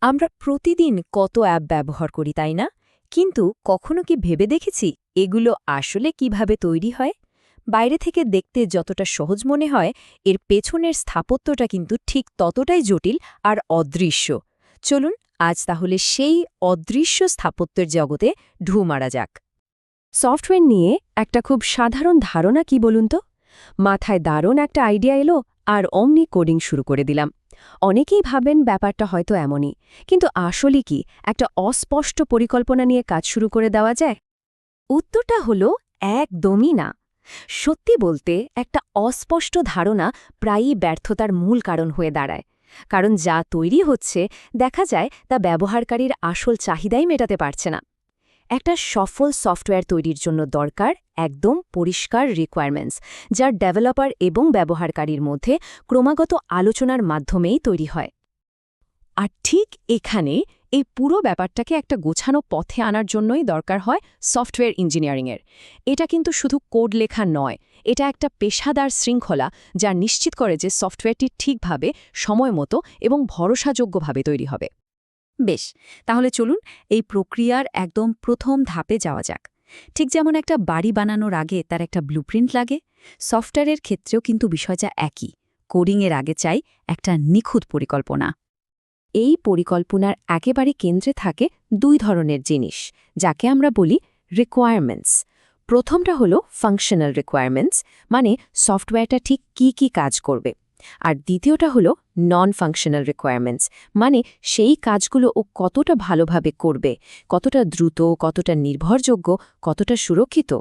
আমরা প্রতিদিন কত অ্যাপ ব্যবহার করি তাই না? কিন্তু কখনো কি ভেবে দেখেছি এগুলো আসলে কিভাবে তৈরি হয়? বাইরে থেকে দেখতে যতটা সহজ মনে হয় এর পেছনের স্থাপত্যটা কিন্তু ঠিক ততটাই জটিল আর অদৃশ্য। চলুন আজ তাহলে সেই অদৃশ্য স্থাপত্যের জগতে ঢু মারা যাক। সফটওয়্যার নিয়ে একটা খুব সাধারণ ধারণা কি বলুন তো? মাথায় দারুণ একটা আইডিয়া এলো আর অমনি কোডিং শুরু করে দিলাম। অনেকেই ভাবেন ব্যাপারটা হয়তো এমনই, কিন্তু আসলে কি একটা অস্পষ্ট পরিকল্পনা নিয়ে কাজ শুরু করে দেওয়া যায়? উত্তরটা হলো একদমই না। সত্যি বলতে একটা অস্পষ্ট ধারণা প্রায়ই ব্যর্থতার মূল কারণ হয়ে দাঁড়ায়। কারণ যা তৈরি হচ্ছে দেখা যায় তা ব্যবহারকারীর আসল চাহিদাই মেটাতে পারছে না। একটা সফল সফটওয়্যার তৈরির জন্য দরকার একদম পরিষ্কার রিকোয়ারমেন্টস, যার ডেভেলপার এবং ব্যবহারকারীর মধ্যে ক্রমাগত আলোচনার মাধ্যমেই তৈরি হয়। আর ঠিক এখানে এই পুরো ব্যাপারটাকে একটা গোছানো পথে আনার জন্যই দরকার হয় সফটওয়্যার ইঞ্জিনিয়ারিংয়ের। এটা কিন্তু শুধু কোড লেখা নয়, এটা একটা পেশাদার শৃঙ্খলা যা নিশ্চিত করে যে সফটওয়্যারটি ঠিকভাবে, সময়মতো এবং ভরসাযোগ্যভাবে তৈরি হবে। বেশ, তাহলে চলুন এই প্রক্রিয়ার একদম প্রথম ধাপে যাওয়া যাক। ঠিক যেমন একটা বাড়ি বানানোর আগে তার একটা ব্লুপ্রিন্ট লাগে, সফটওয়্যারের ক্ষেত্রেও কিন্তু বিষয়টা একই। কোডিংয়ের আগে চাই একটা নিখুঁত পরিকল্পনা। এই পরিকল্পনার একেবারে কেন্দ্রে থাকে দুই ধরনের জিনিস, যাকে আমরা বলি রিকোয়ারমেন্টস। প্রথমটা হলো ফাংশনাল রিকোয়ারমেন্টস, মানে সফটওয়্যারটা ঠিক কি কাজ করবে। আর দ্বিতীয়টা হলো নন ফাংশনাল রিকোয়ারমেন্টস, মানে সেই কাজগুলো ও কতটা ভালোভাবে করবে, কতটা দ্রুত, কতটা নির্ভরযোগ্য, কতটা সুরক্ষিত।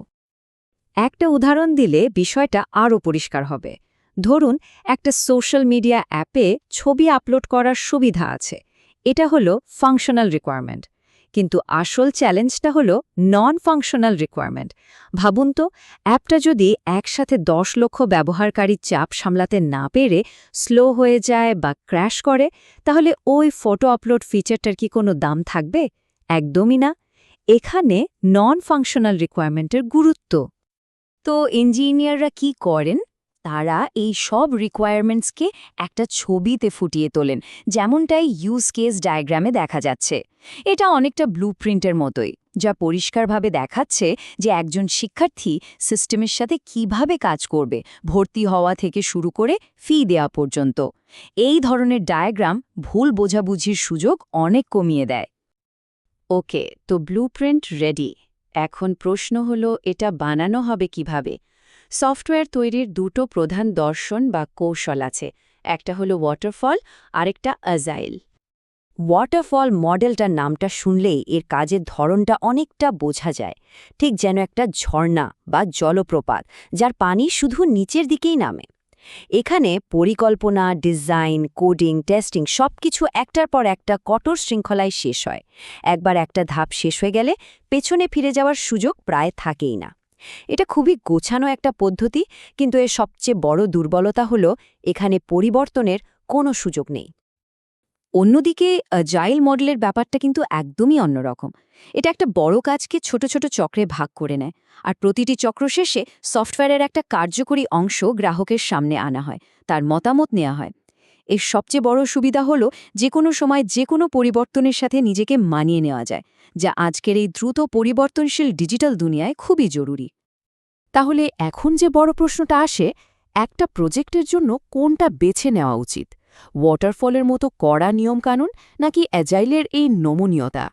একটা উদাহরণ দিলে বিষয়টা আরও পরিষ্কার হবে। ধরুন একটা সোশ্যাল মিডিয়া অ্যাপে ছবি আপলোড করার সুবিধা আছে, এটা হলো ফাংশনাল রিকোয়ারমেন্ট। কিন্তু আসল চ্যালেঞ্জটা হলো নন ফাংশনাল রিকোয়ারমেন্ট। ভাবুন তো, অ্যাপটা যদি একসাথে 10 লক্ষ ব্যবহারকারীর চাপ সামলাতে না পেরে স্লো হয়ে যায় বা ক্র্যাশ করে, তাহলে ওই ফটো আপলোড ফিচারটার কি কোনো দাম থাকবে? একদমই না। এখানে নন ফাংশনাল রিকোয়ারমেন্টের গুরুত্ব। তো ইঞ্জিনিয়াররা কি করেন? তারা এই সব রিকোয়ারমেন্টসকে একটা ছবিতে ফুটিয়ে তোলেন, যেমনটাই ইউজ কেস ডায়াগ্রামে দেখা যাচ্ছে। এটা অনেকটা ব্লুপ্রিন্টের মতোই, যা পরিষ্কারভাবে দেখাচ্ছে যে একজন শিক্ষার্থী সিস্টেমের সাথে কিভাবে কাজ করবে, ভর্তি হওয়া থেকে শুরু করে ফি দেওয়া পর্যন্ত। এই ধরনের ডায়াগ্রাম ভুল বোঝাবুঝির সুযোগ অনেক কমিয়ে দেয়। ওকে, তো ব্লুপ্রিন্ট রেডি। এখন প্রশ্ন হলো এটা বানানো হবে কিভাবে? সফটওয়্যার তৈরির দুটো প্রধান দর্শন বা কৌশল আছে। একটা হলো ওয়াটারফল, আরেকটা আজাইল। ওয়াটারফল মডেলটার নামটা শুনলেই এর কাজের ধরনটা অনেকটা বোঝা যায়। ঠিক যেন একটা ঝর্ণা বা জলপ্রপাত, যার পানি শুধু নিচের দিকেই নামে। এখানে পরিকল্পনা, ডিজাইন, কোডিং, টেস্টিং সবকিছু একটার পর একটা কঠোর শৃঙ্খলায় শেষ হয়। একবার একটা ধাপ শেষ হয়ে গেলে পেছনে ফিরে যাওয়ার সুযোগ প্রায় থাকেই না। এটা খুবই গোছানো একটা পদ্ধতি, কিন্তু এর সবচেয়ে বড় দুর্বলতা হলো এখানে পরিবর্তনের কোনো সুযোগ নেই। অন্যদিকে জাইল মডেলের ব্যাপারটা কিন্তু একদমই অন্যরকম। এটা একটা বড় কাজকে ছোট ছোট চক্রে ভাগ করে নেয়, আর প্রতিটি চক্র শেষে সফটওয়্যারের একটা কার্যকরী অংশ গ্রাহকের সামনে আনা হয়, তার মতামত নেওয়া হয়। এর সবচেয়ে বড় সুবিধা হলো যে কোনো সময় যে কোনো পরিবর্তনের সাথে নিজেকে মানিয়ে নেওয়া যায়, যা আজকের এই দ্রুত পরিবর্তনশীল ডিজিটাল দুনিয়ায় খুবই জরুরি। তাহলে এখন যে বড় প্রশ্নটা আসে, একটা প্রজেক্টের জন্য কোনটা বেছে নেওয়া উচিত? ওয়াটারফলের মতো কড়া নিয়মকানুন, নাকি অ্যাজাইলের এই নমনীয়তা?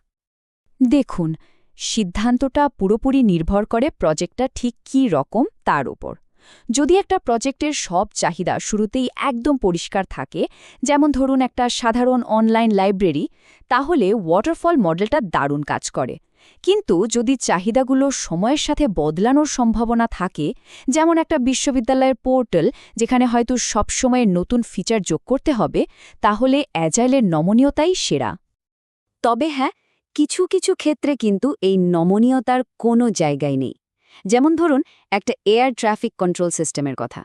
দেখুন, সিদ্ধান্তটা পুরোপুরি নির্ভর করে প্রজেক্টটা ঠিক কী রকম তার উপর। যদি একটা প্রজেক্টের সব চাহিদা শুরুতেই একদম পরিষ্কার থাকে, যেমন ধরুন একটা সাধারণ অনলাইন লাইব্রেরি, তাহলে ওয়াটারফল মডেলটা দারুণ কাজ করে। কিন্তু যদি চাহিদাগুলো সময়ের সাথে বদলানোর সম্ভাবনা থাকে, যেমন একটা বিশ্ববিদ্যালয়ের পোর্টাল যেখানে হয়তো সবসময় নতুন ফিচার যোগ করতে হবে, তাহলে অ্যাজাইলের নমনীয়তাই সেরা। তবে হ্যাঁ, কিছু কিছু ক্ষেত্রে কিন্তু এই নমনীয়তার কোনো জায়গায় নেই। যেমন ধরুন একটা এয়ার ট্রাফিক কন্ট্রোল সিস্টেমের কথা।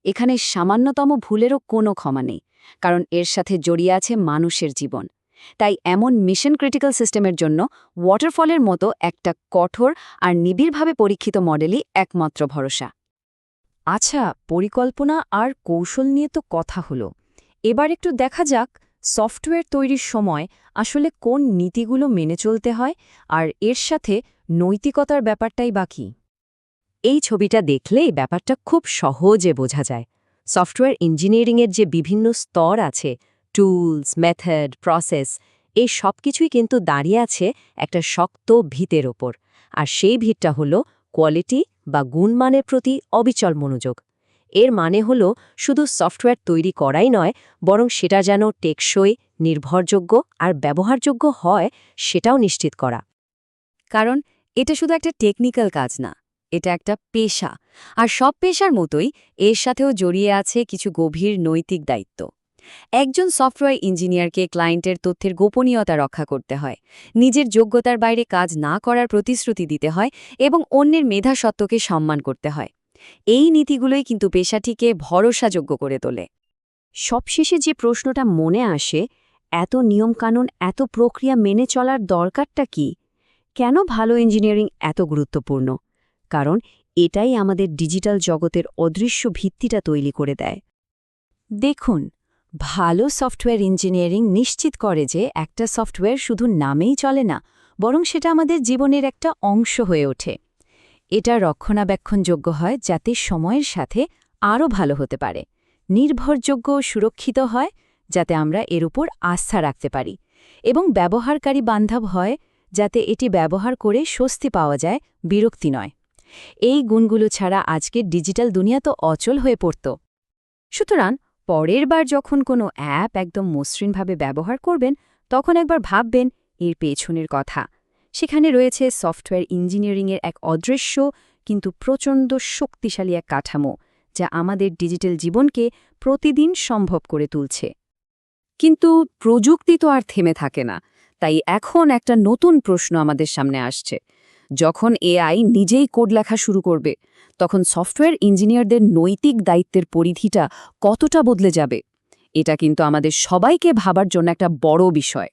এখানে সামান্যতম ভুলেরও কোনো ক্ষমা নেই, কারণ এর সাথে জড়িয়ে আছে মানুষের জীবন। তাই এমন মিশন ক্রিটিক্যাল সিস্টেমের জন্য ওয়াটারফলের মতো একটা কঠোর আর নিবিড়ভাবে পরীক্ষিত মডেলই একমাত্র ভরসা। আচ্ছা, পরিকল্পনা আর কৌশল নিয়ে তো কথা হলো। এবার একটু দেখা যাক সফটওয়্যার তৈরির সময় আসলে কোন নীতিগুলো মেনে চলতে হয় আর এর সাথে নৈতিকতার ব্যাপারটাই বাকি? এই ছবিটা দেখলেই ব্যাপারটা খুব সহজে বোঝা যায়। সফটওয়্যার ইঞ্জিনিয়ারিংয়ের যে বিভিন্ন স্তর আছে, টুলস, মেথড, প্রসেস, এই সব কিছুই কিন্তু দাঁড়িয়ে আছে একটা শক্ত ভিতের ওপর। আর সেই ভিতটা হল কোয়ালিটি বা গুণমানের প্রতি অবিচল মনোযোগ। এর মানে হল শুধু সফটওয়্যার তৈরি করাই নয়, বরং সেটা যেন টেকসই, নির্ভরযোগ্য আর ব্যবহারযোগ্য হয় সেটাও নিশ্চিত করা। কারণ এটা শুধু একটা টেকনিক্যাল কাজ না, এটা একটা পেশা। আর সব পেশার মতোই এর সাথেও জড়িয়ে আছে কিছু গভীর নৈতিক দায়িত্ব। একজন সফটওয়্যার ইঞ্জিনিয়ারকে ক্লায়েন্টের তথ্যের গোপনীয়তা রক্ষা করতে হয়, নিজের যোগ্যতার বাইরে কাজ না করার প্রতিশ্রুতি দিতে হয় এবং অন্যের মেধাসত্ত্বকে সম্মান করতে হয়। এই নীতিগুলোই কিন্তু পেশাটিকে ভরসাযোগ্য করে তোলে। সবশেষে যে প্রশ্নটা মনে আসে, এত নিয়মকানুন, এত প্রক্রিয়া মেনে চলার দরকারটা কি? কেন ভালো ইঞ্জিনিয়ারিং এত গুরুত্বপূর্ণ? কারণ এটাই আমাদের ডিজিটাল জগতের অদৃশ্য ভিত্তিটা তৈরি করে দেয়। দেখুন, ভালো সফটওয়্যার ইঞ্জিনিয়ারিং নিশ্চিত করে যে একটা সফটওয়্যার শুধু নামেই চলে না, বরং সেটা আমাদের জীবনের একটা অংশ হয়ে ওঠে। এটা রক্ষণাবেক্ষণযোগ্য হয় যাতে সময়ের সাথে আরও ভালো হতে পারে, নির্ভরযোগ্য ও সুরক্ষিত হয় যাতে আমরা এর উপর আস্থা রাখতে পারি, এবং ব্যবহারকারী বান্ধব হয় যাতে এটি ব্যবহার করে স্বস্তি পাওয়া যায়, বিরক্তি নয়। এই গুণগুলো ছাড়া আজকের ডিজিটাল দুনিয়া তো অচল হয়ে পড়ত। সুতরাং পরের বার যখন কোনো অ্যাপ একদম মসৃণভাবে ব্যবহার করবেন, তখন একবার ভাববেন এর পেছনের কথা। সেখানে রয়েছে সফটওয়্যার ইঞ্জিনিয়ারিংয়ের এক অদৃশ্য কিন্তু প্রচণ্ড শক্তিশালী এক কাঠামো, যা আমাদের ডিজিটাল জীবনকে প্রতিদিন সম্ভব করে তুলছে। কিন্তু প্রযুক্তি তো আর থেমে থাকে না, তাই এখন একটা নতুন প্রশ্ন আমাদের সামনে আসছে। যখন এআই নিজেই কোড লেখা শুরু করবে, তখন সফটওয়্যার ইঞ্জিনিয়ারদের নৈতিক দায়িত্বের পরিধিটা কতটা বদলে যাবে? এটা কিন্তু আমাদের সবাইকে ভাবার জন্য একটা বড় বিষয়।